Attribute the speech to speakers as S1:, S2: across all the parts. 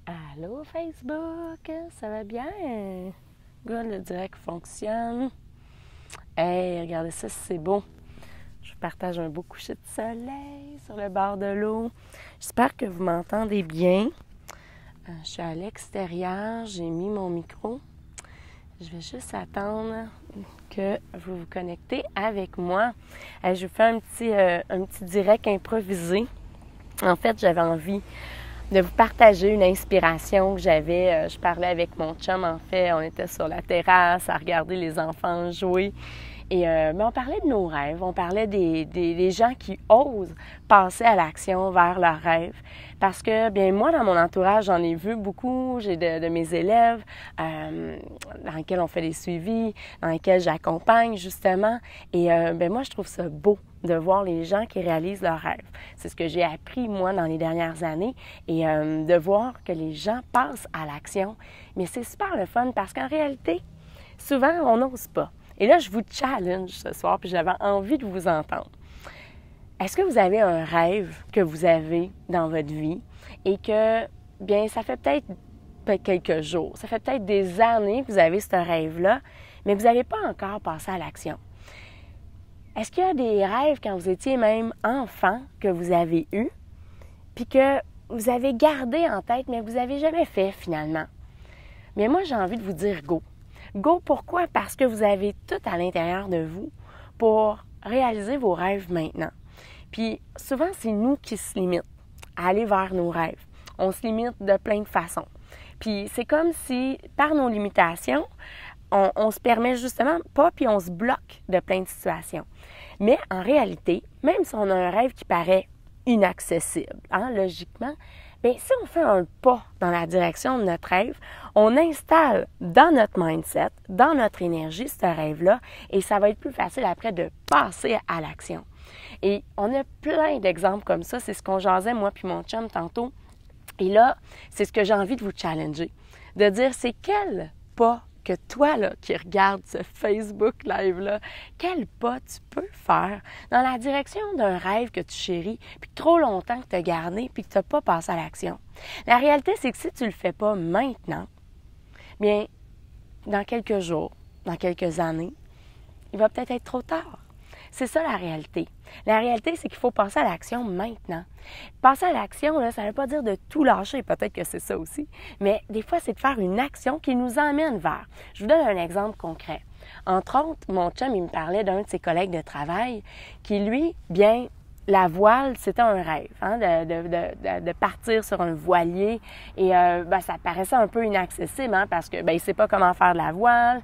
S1: Allô Facebook, ça va bien? Good, le direct fonctionne. Hey, regardez ça, c'est beau. Je partage un beau coucher de soleil sur le bord de l'eau. J'espère que vous m'entendez bien. Je suis à l'extérieur, j'ai mis mon micro. Je vais juste attendre que vous vous connectez avec moi. Je vous fais un petit direct improvisé. En fait, j'avais envie de vous partager une inspiration que j'avais. Je parlais avec mon chum, en fait. On était sur la terrasse à regarder les enfants jouer. Et on parlait de nos rêves. On parlait des gens qui osent passer à l'action vers leurs rêves. Parce que, bien, moi, dans mon entourage, j'en ai vu beaucoup. J'ai de mes élèves dans lesquels on fait des suivis, dans lesquels j'accompagne, justement. Et moi, je trouve ça beau de voir les gens qui réalisent leurs rêves. C'est ce que j'ai appris, moi, dans les dernières années, et de voir que les gens passent à l'action. Mais c'est super le fun parce qu'en réalité, souvent, on n'ose pas. Et là, je vous challenge ce soir, puis j'avais envie de vous entendre. Est-ce que vous avez un rêve que vous avez dans votre vie et que, bien, ça fait peut-être quelques jours, ça fait peut-être des années que vous avez ce rêve-là, mais vous n'avez pas encore passé à l'action? Est-ce qu'il y a des rêves quand vous étiez même enfant que vous avez eus, puis que vous avez gardé en tête, mais que vous n'avez jamais fait finalement? Mais moi, j'ai envie de vous dire go. Go, pourquoi? Parce que vous avez tout à l'intérieur de vous pour réaliser vos rêves maintenant. Puis souvent, c'est nous qui se limitent à aller vers nos rêves. On se limite de plein de façons. Puis c'est comme si, par nos limitations, on se permet justement pas, puis on se bloque de plein de situations. Mais en réalité, même si on a un rêve qui paraît inaccessible, logiquement, bien, si on fait un pas dans la direction de notre rêve, on installe dans notre mindset, dans notre énergie, ce rêve-là, et ça va être plus facile après de passer à l'action. Et on a plein d'exemples comme ça. C'est ce qu'on jasait, moi puis mon chum, tantôt. Et là, c'est ce que j'ai envie de vous challenger. De dire, c'est quel pas que toi, là, qui regardes ce Facebook Live-là, quel pas tu peux faire dans la direction d'un rêve que tu chéris, puis trop longtemps que tu as gardé, puis que tu n'as pas passé à l'action. La réalité, c'est que si tu ne le fais pas maintenant, bien, dans quelques jours, dans quelques années, il va peut-être être trop tard. C'est ça la réalité. La réalité, c'est qu'il faut passer à l'action maintenant. Passer à l'action, là, ça ne veut pas dire de tout lâcher, peut-être que c'est ça aussi, mais des fois, c'est de faire une action qui nous emmène vers. Je vous donne un exemple concret. Entre autres, mon chum, il me parlait d'un de ses collègues de travail qui, lui, bien, la voile, c'était un rêve, de partir sur un voilier. Et ça paraissait un peu inaccessible, parce que il ne sait pas comment faire de la voile,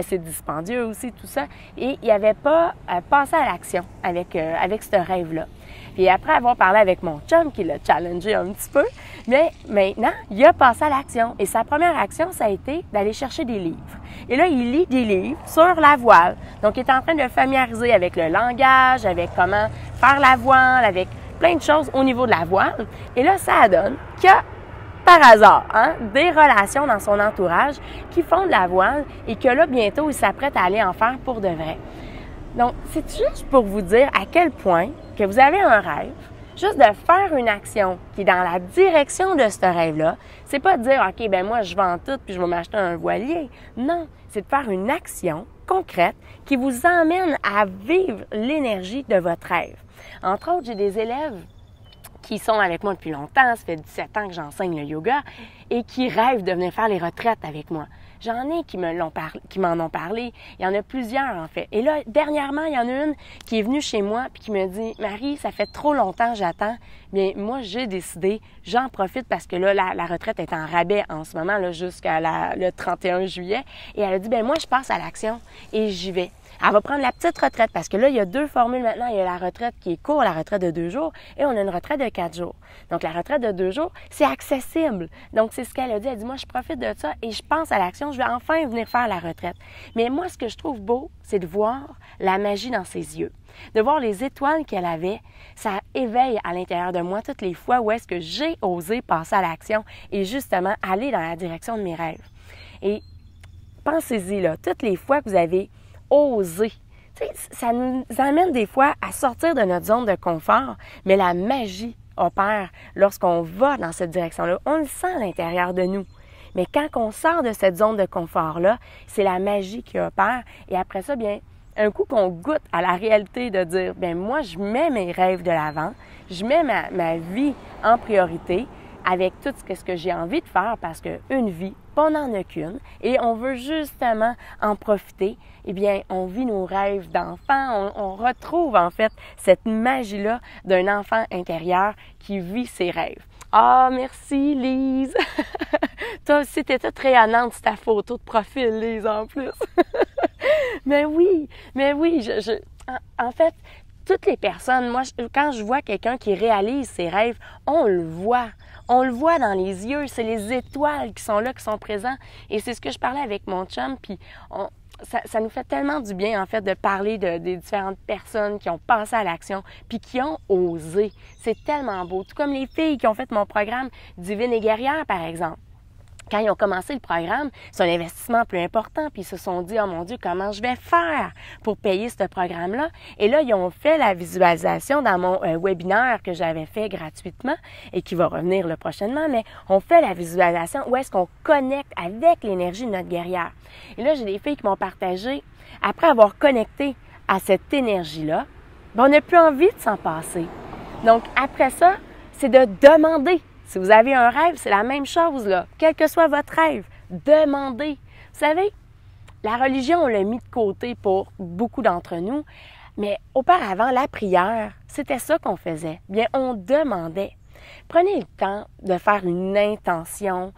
S1: c'est dispendieux aussi, tout ça. Et il n'avait pas passé à l'action avec ce rêve-là. Puis après avoir parlé avec mon chum, qui l'a challengé un petit peu, mais maintenant, il a passé à l'action. Et sa première action, ça a été d'aller chercher des livres. Et là, il lit des livres sur la voile. Donc, il est en train de le familiariser avec le langage, avec comment faire la voile, avec plein de choses au niveau de la voile. Et là, ça donne qu'il y a, par hasard, des relations dans son entourage qui font de la voile et que là, bientôt, il s'apprête à aller en faire pour de vrai. Donc, c'est juste pour vous dire à quel point que vous avez un rêve, juste de faire une action qui est dans la direction de ce rêve-là. C'est pas de dire, OK, moi, je vends tout puis je vais m'acheter un voilier. Non, c'est de faire une action concrète qui vous emmène à vivre l'énergie de votre rêve. Entre autres, j'ai des élèves qui sont avec moi depuis longtemps, ça fait 17 ans que j'enseigne le yoga, et qui rêvent de venir faire les retraites avec moi. J'en ai qui m'en ont parlé. Il y en a plusieurs, en fait. Et là, dernièrement, il y en a une qui est venue chez moi puis qui me dit, « Marie, ça fait trop longtemps que j'attends. Bien, moi, j'ai décidé, j'en profite parce que là, la retraite est en rabais en ce moment, là, jusqu'à le 31 juillet. Et elle a dit, moi, je passe à l'action et j'y vais. Elle va prendre la petite retraite parce que là, il y a deux formules maintenant. Il y a la retraite qui est courte, la retraite de 2 jours, et on a une retraite de 4 jours. Donc, la retraite de 2 jours, c'est accessible. Donc, c'est ce qu'elle a dit. Elle dit, moi, je profite de ça et je pense à l'action. Je vais enfin venir faire la retraite. Mais moi, ce que je trouve beau, c'est de voir la magie dans ses yeux. De voir les étoiles qu'elle avait. Ça éveille à l'intérieur de moi toutes les fois où est-ce que j'ai osé passer à l'action et justement aller dans la direction de mes rêves. Et pensez-y, là, toutes les fois que vous avez osé. Ça nous amène des fois à sortir de notre zone de confort, mais la magie opère lorsqu'on va dans cette direction-là. On le sent à l'intérieur de nous. Mais quand on sort de cette zone de confort-là, c'est la magie qui opère. Et après ça, bien, un coup qu'on goûte à la réalité de dire, bien, moi, je mets mes rêves de l'avant, je mets ma vie en priorité avec tout ce que j'ai envie de faire parce qu'une vie, on n'en a qu'une et on veut justement en profiter, eh bien, on vit nos rêves d'enfant, on retrouve en fait cette magie-là d'un enfant intérieur qui vit ses rêves. Ah, merci Lise! Toi aussi, t'étais très rayonnante sur ta photo de profil, Lise, en plus. Mais oui, en fait, toutes les personnes, moi, quand je vois quelqu'un qui réalise ses rêves, on le voit. On le voit dans les yeux, c'est les étoiles qui sont là, qui sont présentes. Et c'est ce que je parlais avec mon chum, puis ça nous fait tellement du bien, en fait, de parler des différentes personnes qui ont passé à l'action, puis qui ont osé. C'est tellement beau. Tout comme les filles qui ont fait mon programme Divine et guerrière, par exemple. Quand ils ont commencé le programme, c'est un investissement plus important, puis ils se sont dit « Oh mon Dieu, comment je vais faire pour payer ce programme-là? » Et là, ils ont fait la visualisation dans mon webinaire que j'avais fait gratuitement et qui va revenir là, prochainement, mais on fait la visualisation où est-ce qu'on connecte avec l'énergie de notre guerrière. Et là, j'ai des filles qui m'ont partagé, après avoir connecté à cette énergie-là, ben, on n'a plus envie de s'en passer. Donc, après ça, c'est de demander. Si vous avez un rêve, c'est la même chose, là. Quel que soit votre rêve, demandez. Vous savez, la religion, on l'a mis de côté pour beaucoup d'entre nous, mais auparavant, la prière, c'était ça qu'on faisait. Bien, on demandait. Prenez le temps de faire une intention,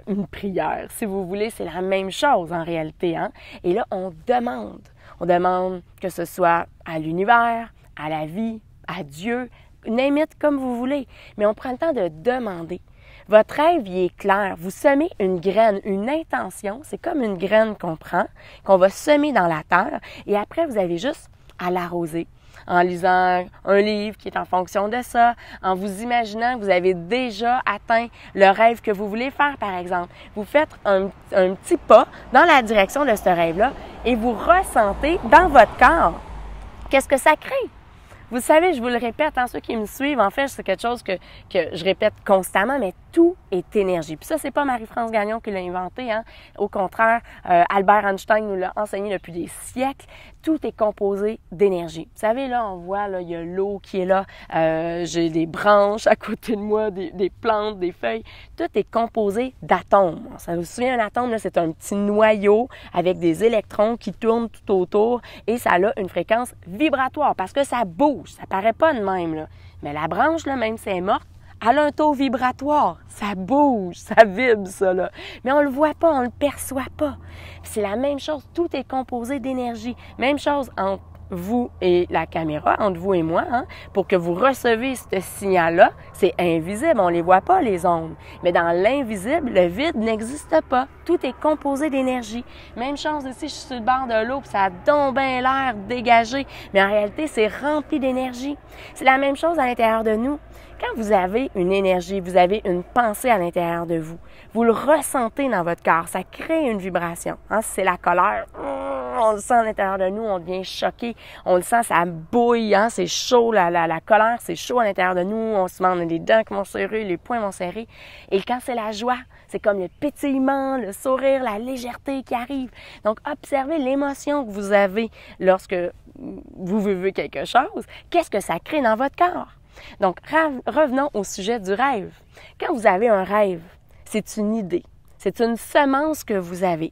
S1: une prière. Si vous voulez, c'est la même chose en réalité, hein? Et là, on demande. On demande que ce soit à l'univers, à la vie, à Dieu, name it comme vous voulez, mais on prend le temps de demander. Votre rêve, il est clair. Vous semez une graine, une intention. C'est comme une graine qu'on prend, qu'on va semer dans la terre, et après, vous avez juste à l'arroser. En lisant un livre qui est en fonction de ça, en vous imaginant que vous avez déjà atteint le rêve que vous voulez faire, par exemple. Vous faites un petit pas dans la direction de ce rêve-là et vous ressentez dans votre corps qu'est-ce que ça crée. Vous savez, je vous le répète, ceux qui me suivent, en fait, c'est quelque chose que je répète constamment, mais tout est énergie. Puis ça, c'est pas Marie-France Gagnon qui l'a inventé, hein. Au contraire, Albert Einstein nous l'a enseigné depuis des siècles. Tout est composé d'énergie. Vous savez, là, on voit, là, il y a l'eau qui est là, j'ai des branches à côté de moi, des plantes, des feuilles. Tout est composé d'atomes. Ça vous souvient, un atome, là, c'est un petit noyau avec des électrons qui tournent tout autour et ça a une fréquence vibratoire parce que ça bouge. Ça paraît pas de même, là. Mais la branche, là, même si elle est morte, elle a un taux vibratoire. Ça bouge, ça vibre, ça, là. Mais on le voit pas, on le perçoit pas. C'est la même chose, tout est composé d'énergie. Même chose entre vous et la caméra, entre vous et moi, hein, pour que vous recevez ce signal-là, c'est invisible, on les voit pas, les ondes. Mais dans l'invisible, le vide n'existe pas. Tout est composé d'énergie. Même chose ici, je suis sur le bord de l'eau, puis ça a donc bien l'air dégagé, mais en réalité, c'est rempli d'énergie. C'est la même chose à l'intérieur de nous. Quand vous avez une énergie, vous avez une pensée à l'intérieur de vous, vous le ressentez dans votre corps, ça crée une vibration. Hein? Si c'est la colère, on le sent à l'intérieur de nous, on devient choqué, on le sent, ça bouille, hein? C'est chaud, la colère, c'est chaud à l'intérieur de nous, on se demande les dents qui vont serrer, les poings vont serrer. Et quand c'est la joie, c'est comme le pétillement, le sourire, la légèreté qui arrive. Donc, observez l'émotion que vous avez lorsque vous vivez quelque chose. Qu'est-ce que ça crée dans votre corps? Donc, revenons au sujet du rêve. Quand vous avez un rêve, c'est une idée, c'est une semence que vous avez.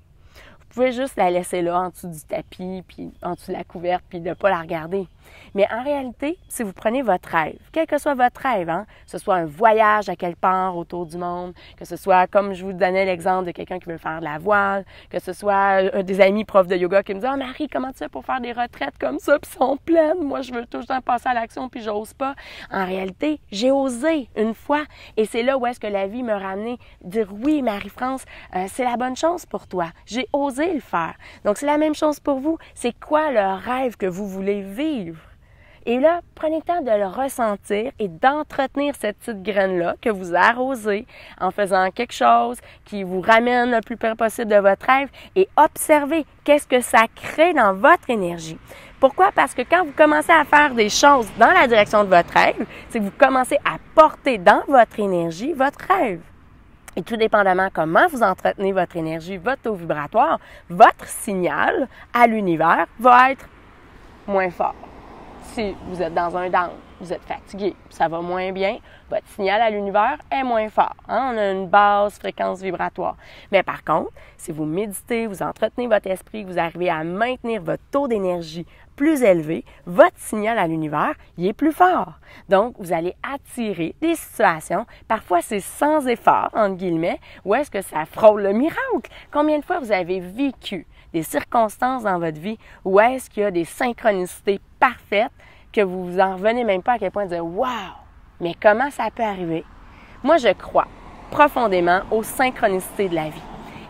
S1: Vous pouvez juste la laisser là, en dessous du tapis, puis en dessous de la couverte, puis de ne pas la regarder. Mais en réalité, si vous prenez votre rêve, quel que soit votre rêve, hein, que ce soit un voyage à quelque part autour du monde, que ce soit, comme je vous donnais l'exemple de quelqu'un qui veut faire de la voile, que ce soit des amis profs de yoga qui me disent « Ah, Marie, comment tu fais pour faire des retraites comme ça, puis sont pleines? Moi, je veux tout le temps passer à l'action, puis j'ose pas. » En réalité, j'ai osé une fois, et c'est là où est-ce que la vie me ramenait dire « Oui, Marie-France, c'est la bonne chose pour toi. J'ai osé le faire. » Donc, c'est la même chose pour vous. C'est quoi le rêve que vous voulez vivre? Et là, prenez le temps de le ressentir et d'entretenir cette petite graine-là que vous arrosez en faisant quelque chose qui vous ramène le plus près possible de votre rêve et observez qu'est-ce que ça crée dans votre énergie. Pourquoi? Parce que quand vous commencez à faire des choses dans la direction de votre rêve, c'est que vous commencez à porter dans votre énergie votre rêve. Et tout dépendamment comment vous entretenez votre énergie, votre taux vibratoire, votre signal à l'univers va être moins fort. Si vous êtes dans un down, vous êtes fatigué, ça va moins bien, votre signal à l'univers est moins fort. Hein? On a une basse fréquence vibratoire. Mais par contre, si vous méditez, vous entretenez votre esprit, vous arrivez à maintenir votre taux d'énergie plus élevé, votre signal à l'univers, il est plus fort. Donc, vous allez attirer des situations, parfois c'est sans effort, entre guillemets, où est-ce que ça frôle le miracle? Combien de fois vous avez vécu des circonstances dans votre vie où est-ce qu'il y a des synchronicités parfaites que vous vous en revenez même pas à quel point de dire « Wow! Mais comment ça peut arriver? » Moi, je crois profondément aux synchronicités de la vie.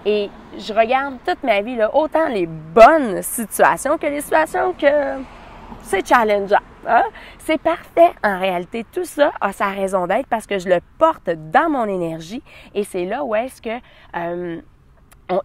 S1: Et je regarde toute ma vie, là, autant les bonnes situations que les situations que c'est challengeant. Hein? C'est parfait en réalité. Tout ça a sa raison d'être parce que je le porte dans mon énergie et c'est là où est-ce que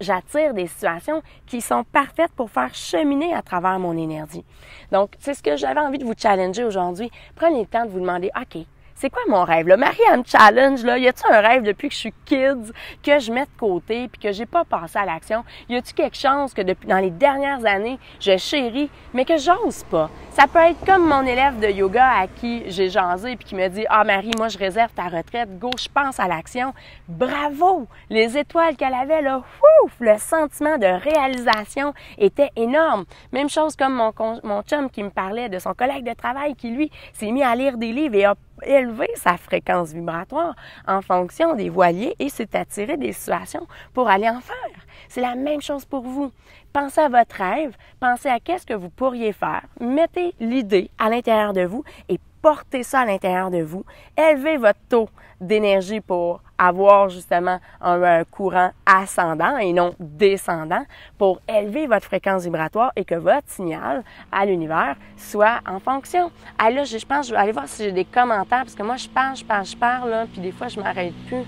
S1: j'attire des situations qui sont parfaites pour faire cheminer à travers mon énergie. Donc, c'est ce que j'avais envie de vous challenger aujourd'hui. Prenez le temps de vous demander, OK, c'est quoi mon rêve, là? Marie, elle me challenge, là. Y a-t-il un rêve depuis que je suis kids que je mets de côté puis que j'ai pas passé à l'action? Y a-t-il quelque chose que depuis, dans les dernières années, je chéris, mais que j'ose pas? Ça peut être comme mon élève de yoga à qui j'ai jasé puis qui me dit « Ah, Marie, moi, je réserve ta retraite. Go, je pense à l'action. » Bravo! Les étoiles qu'elle avait, là, ouf! Le sentiment de réalisation était énorme. Même chose comme mon chum qui me parlait de son collègue de travail qui, lui, s'est mis à lire des livres et a élevé sa fréquence vibratoire en fonction des voiliers et s'est attiré des situations pour aller en faire. C'est la même chose pour vous. Pensez à votre rêve, pensez à qu'est-ce que vous pourriez faire, mettez l'idée à l'intérieur de vous et portez ça à l'intérieur de vous. Élevez votre taux d'énergie pour avoir justement un courant ascendant et non descendant pour élever votre fréquence vibratoire et que votre signal à l'univers soit en fonction. Ah là, je pense que je vais aller voir si j'ai des commentaires parce que moi, je parle, là, puis des fois, je m'arrête plus.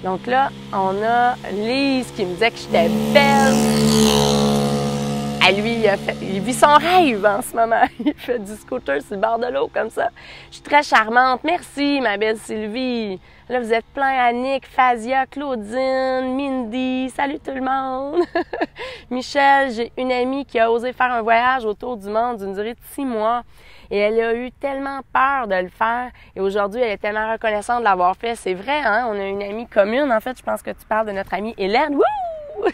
S1: Donc là, on a Lise qui me disait que j'étais belle. À lui, il vit son rêve en ce moment. Il fait du scooter sur le bord de l'eau comme ça. Je suis très charmante. Merci, ma belle Sylvie. Là, vous êtes plein, Annick, Fazia, Claudine, Mindy. Salut tout le monde. Michel, j'ai une amie qui a osé faire un voyage autour du monde d'une durée de 6 mois. Et elle a eu tellement peur de le faire. Et aujourd'hui, elle est tellement reconnaissante de l'avoir fait. C'est vrai, hein? On a une amie commune. En fait, je pense que tu parles de notre amie Hélène. Wouh!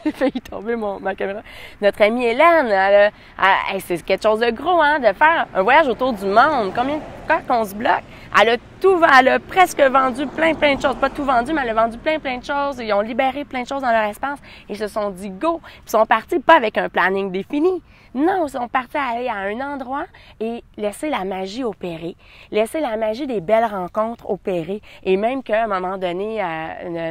S1: J'ai failli tomber ma caméra. Notre amie Hélène, c'est quelque chose de gros, hein, de faire un voyage autour du monde. Combien de fois qu'on se bloque? Elle a presque vendu plein de choses. Pas tout vendu, mais elle a vendu plein de choses. Ils ont libéré plein de choses dans leur espace. Et ils se sont dit go. Ils sont partis pas avec un planning défini. Non, ils sont partis aller à un endroit et laisser la magie opérer. Laisser la magie des belles rencontres opérer. Et même qu'à un moment donné,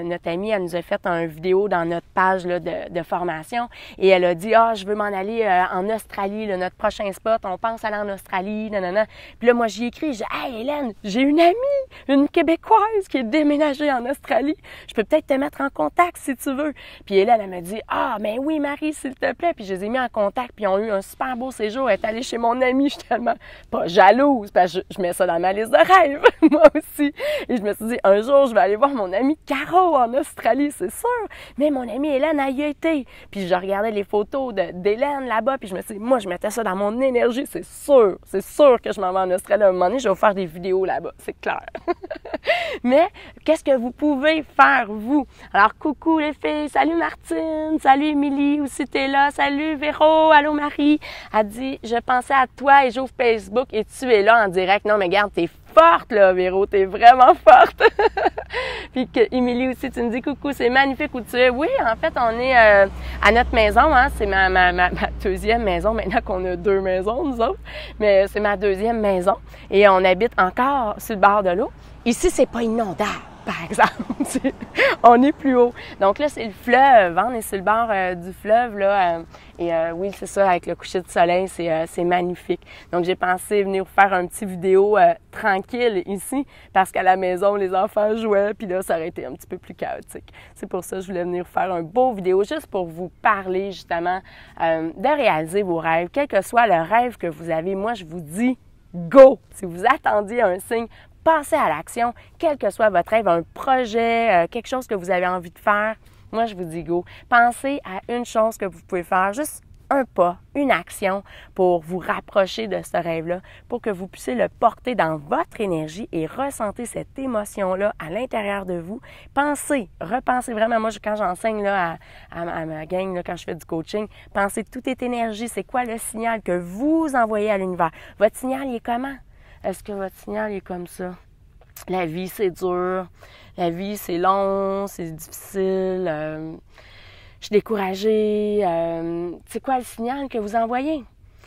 S1: notre amie, elle nous a fait une vidéo dans notre page là, de formation et elle a dit « Ah, je veux m'en aller en Australie, là, notre prochain spot, on pense aller en Australie, nanana. » Puis là, moi, j'y écris, je dis « Hey, Hélène, j'ai une amie, une Québécoise qui est déménagée en Australie. Je peux peut-être te mettre en contact si tu veux. » Puis Hélène, elle m'a dit « Ah, mais oui, Marie, s'il te plaît. » Puis je les ai mis en contact, puis ils ont eu un super beau séjour. Elle est allée chez mon amie, je suis tellement pas jalouse, parce que je mets ça dans ma liste de rêves, moi aussi. Et je me suis dit, un jour, je vais aller voir mon amie Caro en Australie, c'est sûr. Mais mon amie Hélène, elle y a été. Puis je regardais les photos d'Hélène là-bas, puis je me suis dit, moi, je mettais ça dans mon énergie, c'est sûr que je m'en vais en Australie. À un moment donné, je vais vous faire des vidéos là-bas, c'est clair. Mais qu'est-ce que vous pouvez faire, vous? Alors, coucou les filles, salut Martine, salut Émilie, aussi t'es là, salut Véro, allô Marie. Elle dit, je pensais à toi et j'ouvre Facebook et tu es là en direct. Non, mais regarde, t'es forte là, Véro, t'es vraiment forte. Puis que Émilie aussi, tu me dis coucou, c'est magnifique où tu es. Oui, en fait, on est à notre maison, hein, c'est ma deuxième maison, maintenant qu'on a 2 maisons, nous autres. Mais c'est ma deuxième maison et on habite encore sur le bord de l'eau. Ici, c'est pas inondable. par exemple. On est plus haut. Donc là, c'est le fleuve. On est sur le bord du fleuve, là. Oui, c'est ça, avec le coucher de soleil, c'est magnifique. Donc, j'ai pensé venir vous faire un petit vidéo tranquille ici, parce qu'à la maison, les enfants jouaient, puis là, ça aurait été un petit peu plus chaotique. C'est pour ça que je voulais venir vous faire un beau vidéo, juste pour vous parler, justement, de réaliser vos rêves. Quel que soit le rêve que vous avez, moi, je vous dis, go! Si vous attendiez un signe, passez à l'action, quel que soit votre rêve, un projet, quelque chose que vous avez envie de faire. Moi, je vous dis go. Pensez à une chose que vous pouvez faire, juste un pas, une action pour vous rapprocher de ce rêve-là, pour que vous puissiez le porter dans votre énergie et ressentir cette émotion-là à l'intérieur de vous. Pensez, repensez vraiment. Moi, quand j'enseigne là, à ma gang, là, quand je fais du coaching, pensez tout est énergie. C'est quoi le signal que vous envoyez à l'univers? Votre signal, il est comment? Est-ce que votre signal est comme ça? La vie, c'est dur. La vie, c'est long, c'est difficile. Je suis découragée. C'est quoi le signal que vous envoyez?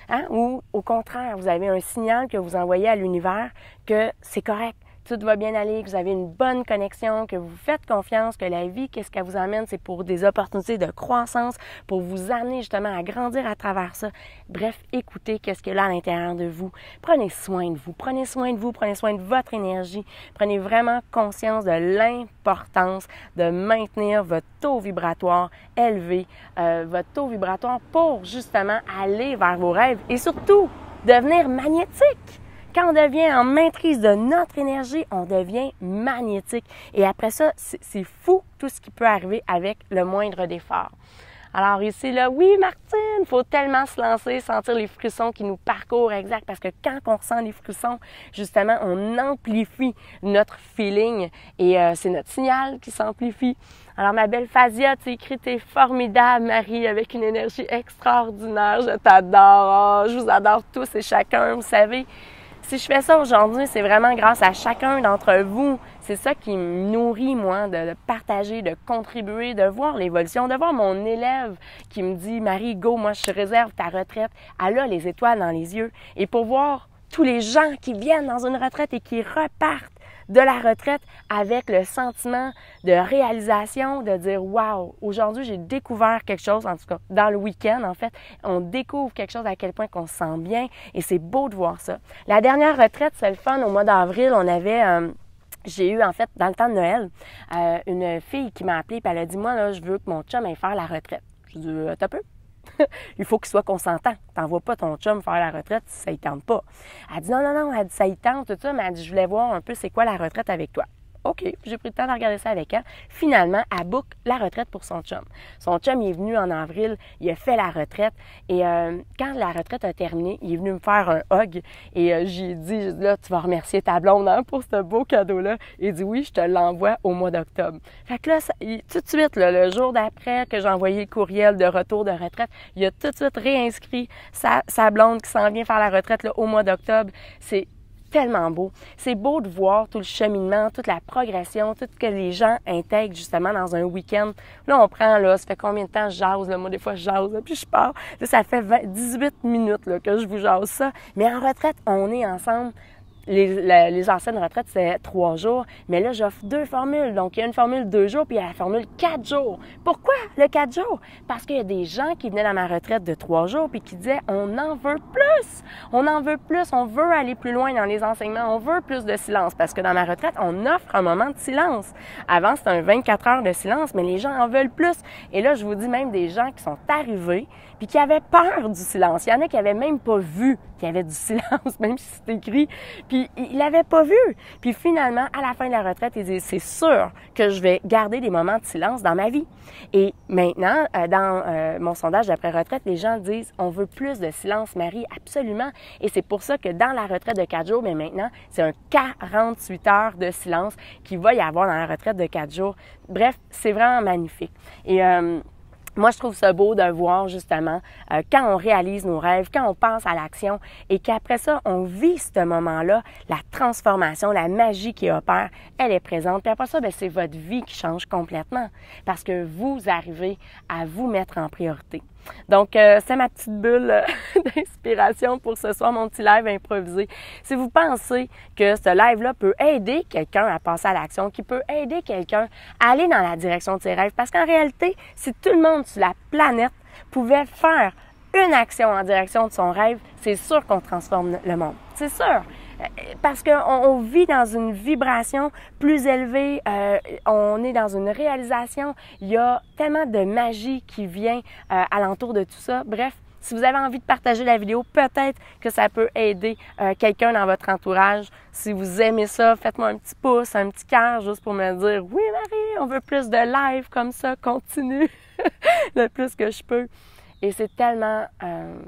S1: Hein? Ou au contraire, vous avez un signal que vous envoyez à l'univers que c'est correct, tout va bien aller, que vous avez une bonne connexion, que vous faites confiance, que la vie, qu'est-ce qu'elle vous amène, c'est pour des opportunités de croissance, pour vous amener justement à grandir à travers ça. Bref, écoutez qu'est-ce qu'il y a là à l'intérieur de vous. Prenez soin de vous, prenez soin de vous, prenez soin de votre énergie. Prenez vraiment conscience de l'importance de maintenir votre taux vibratoire élevé, votre taux vibratoire pour justement aller vers vos rêves et surtout devenir magnétique. Quand on devient en maîtrise de notre énergie, on devient magnétique. Et après ça, c'est fou tout ce qui peut arriver avec le moindre effort. Alors ici, là, oui, Martine, il faut tellement se lancer, sentir les frissons qui nous parcourent, exact, parce que quand on ressent les frissons, justement, on amplifie notre feeling et c'est notre signal qui s'amplifie. Alors, ma belle Fazia, tu écris, t'es formidable, Marie, avec une énergie extraordinaire, je t'adore, oh, je vous adore tous et chacun, vous savez. Si je fais ça aujourd'hui, c'est vraiment grâce à chacun d'entre vous. C'est ça qui me nourrit, moi, de partager, de contribuer, de voir l'évolution, de voir mon élève qui me dit « Marie, go, moi, je te réserve ta retraite. » Elle a les étoiles dans les yeux. Et pour voir tous les gens qui viennent dans une retraite et qui repartent de la retraite avec le sentiment de réalisation, de dire « Wow, aujourd'hui, j'ai découvert quelque chose, en tout cas, dans le week-end, en fait, on découvre quelque chose à quel point qu'on se sent bien et c'est beau de voir ça. » La dernière retraite, c'est le fun, au mois d'avril, on avait... J'ai eu, en fait, dans le temps de Noël, une fille qui m'a appelée et elle a dit « Moi, là, je veux que mon chum aille faire la retraite. » Je dis « T'as peu? » Il faut qu'il soit consentant. T'envoies pas ton chum faire la retraite si ça y tente pas. Elle dit non, elle dit ça y tente, tout ça, mais elle dit je voulais voir un peu c'est quoi la retraite avec toi. OK, j'ai pris le temps de regarder ça avec elle. Finalement, elle book la retraite pour son chum. Son chum, il est venu en avril, il a fait la retraite et quand la retraite a terminé, il est venu me faire un hug et j'ai dit là, tu vas remercier ta blonde hein, pour ce beau cadeau-là. Il dit oui, je te l'envoie au mois d'octobre. Fait que là, tout de suite, là, le jour d'après que j'ai envoyé le courriel de retour de retraite, il a tout de suite réinscrit sa blonde qui s'en vient faire la retraite là, au mois d'octobre. C'est tellement beau. C'est beau de voir tout le cheminement, toute la progression, tout ce que les gens intègrent justement dans un week-end. Là, on prend, là, ça fait combien de temps je jase, là? Moi, des fois, je jase, là, puis je pars. Là, ça fait 18 minutes là, que je vous jase ça. Mais en retraite, on est ensemble. Les anciennes retraites, c'est 3 jours. Mais là, j'offre 2 formules. Donc, il y a une formule 2 jours, puis il y a la formule 4 jours. Pourquoi le 4 jours? Parce qu'il y a des gens qui venaient dans ma retraite de 3 jours, puis qui disaient, on en veut plus! On en veut plus, on veut aller plus loin dans les enseignements, on veut plus de silence. Parce que dans ma retraite, on offre un moment de silence. Avant, c'était un 24 heures de silence, mais les gens en veulent plus. Et là, je vous dis même des gens qui sont arrivés, puis qui avaient peur du silence. Il y en a qui n'avaient même pas vu qu'il y avait du silence, même si c'est écrit. Puis, ils l'avaient pas vu. Puis, finalement, à la fin de la retraite, ils disent, c'est sûr que je vais garder des moments de silence dans ma vie. Et maintenant, dans mon sondage d'après-retraite, les gens disent, on veut plus de silence, Marie, absolument. Et c'est pour ça que dans la retraite de 4 jours, mais maintenant, c'est un 48 heures de silence qu'il va y avoir dans la retraite de 4 jours. Bref, c'est vraiment magnifique. Et moi, je trouve ça beau de voir justement quand on réalise nos rêves, quand on passe à l'action et qu'après ça, on vit ce moment-là, la transformation, la magie qui opère, elle est présente. Puis après ça, bien, c'est votre vie qui change complètement parce que vous arrivez à vous mettre en priorité. Donc, c'est ma petite bulle d'inspiration pour ce soir, mon petit live improvisé. Si vous pensez que ce live-là peut aider quelqu'un à passer à l'action, qui peut aider quelqu'un à aller dans la direction de ses rêves, parce qu'en réalité, si tout le monde sur la planète pouvait faire une action en direction de son rêve, c'est sûr qu'on transforme le monde. C'est sûr. Parce qu'on vit dans une vibration plus élevée, on est dans une réalisation, il y a tellement de magie qui vient alentour de tout ça. Bref, si vous avez envie de partager la vidéo, peut-être que ça peut aider quelqu'un dans votre entourage. Si vous aimez ça, faites-moi un petit pouce, un petit cœur, juste pour me dire « Oui, Marie, on veut plus de live comme ça, continue le plus que je peux. » Et c'est tellement...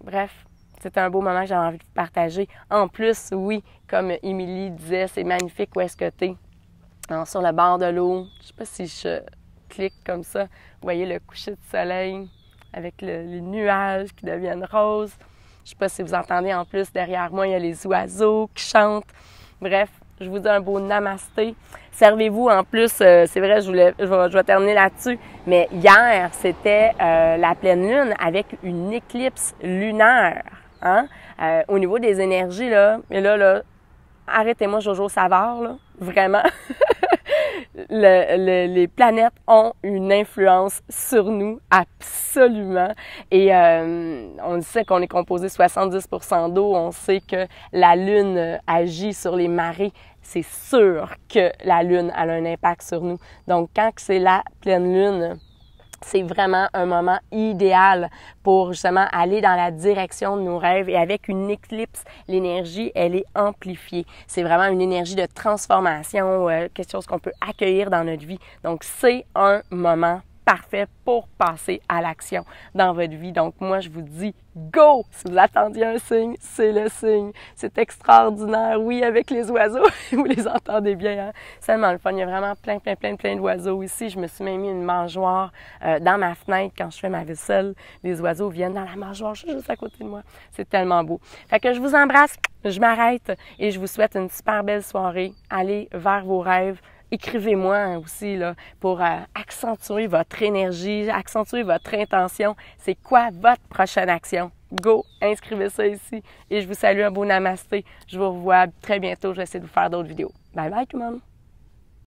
S1: bref, c'est un beau moment que j'avais envie de partager. En plus, oui, comme Émilie disait, c'est magnifique où est-ce que tu es. Alors, sur le bord de l'eau, je ne sais pas si je clique comme ça. Vous voyez le coucher de soleil avec les nuages qui deviennent roses. Je ne sais pas si vous entendez en plus, derrière moi, il y a les oiseaux qui chantent. Bref, je vous dis un beau namasté. Servez-vous en plus, c'est vrai, je vais terminer là-dessus, mais hier, c'était la pleine lune avec une éclipse lunaire. Hein? Au niveau des énergies, là, et là, arrêtez-moi Jojo Savard, là, vraiment. Les planètes ont une influence sur nous, absolument. Et on sait qu'on est composé 70% d'eau, on sait que la Lune agit sur les marées. C'est sûr que la Lune a un impact sur nous. Donc, quand c'est la pleine Lune, c'est vraiment un moment idéal pour justement aller dans la direction de nos rêves. Et avec une éclipse, l'énergie, elle est amplifiée. C'est vraiment une énergie de transformation, quelque chose qu'on peut accueillir dans notre vie. Donc, c'est un moment parfait pour passer à l'action dans votre vie. Donc, moi, je vous dis go! Si vous attendiez un signe, c'est le signe. C'est extraordinaire. Oui, avec les oiseaux, vous les entendez bien, hein? C'est tellement le fun. Il y a vraiment plein d'oiseaux ici. Je me suis même mis une mangeoire dans ma fenêtre quand je fais ma vaisselle. Les oiseaux viennent dans la mangeoire juste à côté de moi. C'est tellement beau. Fait que je vous embrasse, je m'arrête et je vous souhaite une super belle soirée. Allez vers vos rêves. Écrivez-moi aussi là, pour accentuer votre énergie, accentuer votre intention. C'est quoi votre prochaine action? Go! Inscrivez ça ici. Et je vous salue, un beau namasté. Je vous revois très bientôt. Je vais essayer de vous faire d'autres vidéos. Bye bye tout le monde!